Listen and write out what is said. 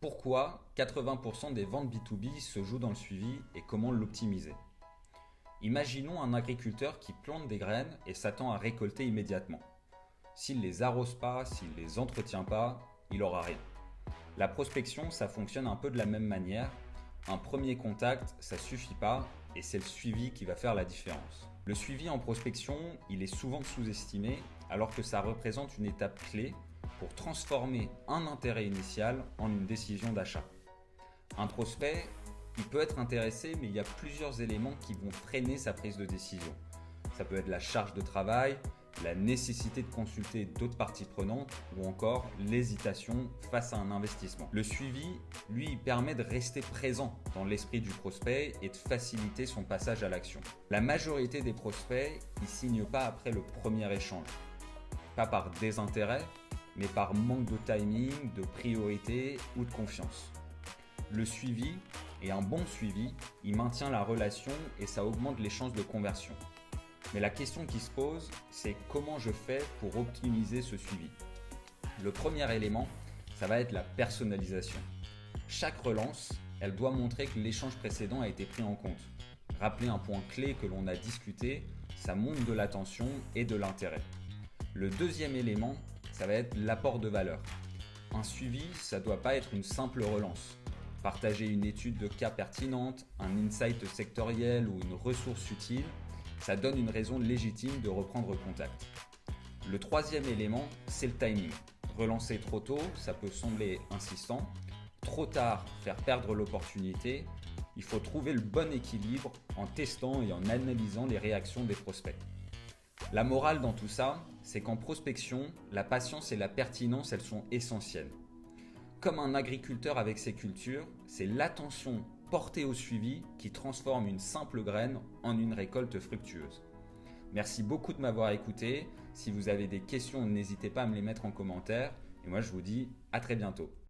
Pourquoi 80% des ventes B2B se jouent dans le suivi et comment l'optimiser? Imaginons un agriculteur qui plante des graines et s'attend à récolter immédiatement. S'il les arrose pas, s'il les entretient pas, il aura rien. La prospection, ça fonctionne un peu de la même manière. Un premier contact, ça suffit pas et c'est le suivi qui va faire la différence. Le suivi en prospection, il est souvent sous-estimé alors que ça représente une étape clé pour transformer un intérêt initial en une décision d'achat. Un prospect, il peut être intéressé, mais il y a plusieurs éléments qui vont freiner sa prise de décision. Ça peut être la charge de travail, la nécessité de consulter d'autres parties prenantes ou encore l'hésitation face à un investissement. Le suivi, lui, il permet de rester présent dans l'esprit du prospect et de faciliter son passage à l'action. La majorité des prospects, ils ne signent pas après le premier échange. Pas par désintérêt, mais par manque de timing, de priorité ou de confiance. Le suivi, et un bon suivi, il maintient la relation et ça augmente les chances de conversion. Mais la question qui se pose, c'est comment je fais pour optimiser ce suivi? Le premier élément, ça va être la personnalisation. Chaque relance, elle doit montrer que l'échange précédent a été pris en compte. Rappeler un point clé que l'on a discuté, ça montre de l'attention et de l'intérêt. Le deuxième élément, ça va être l'apport de valeur. Un suivi, ça ne doit pas être une simple relance. Partager une étude de cas pertinente, un insight sectoriel ou une ressource utile, ça donne une raison légitime de reprendre contact. Le troisième élément, c'est le timing. Relancer trop tôt, ça peut sembler insistant. Trop tard, faire perdre l'opportunité. Il faut trouver le bon équilibre en testant et en analysant les réactions des prospects. La morale dans tout ça, c'est qu'en prospection, la patience et la pertinence, elles sont essentielles. Comme un agriculteur avec ses cultures, c'est l'attention portée au suivi qui transforme une simple graine en une récolte fructueuse. Merci beaucoup de m'avoir écouté. Si vous avez des questions, n'hésitez pas à me les mettre en commentaire. Et moi, je vous dis à très bientôt.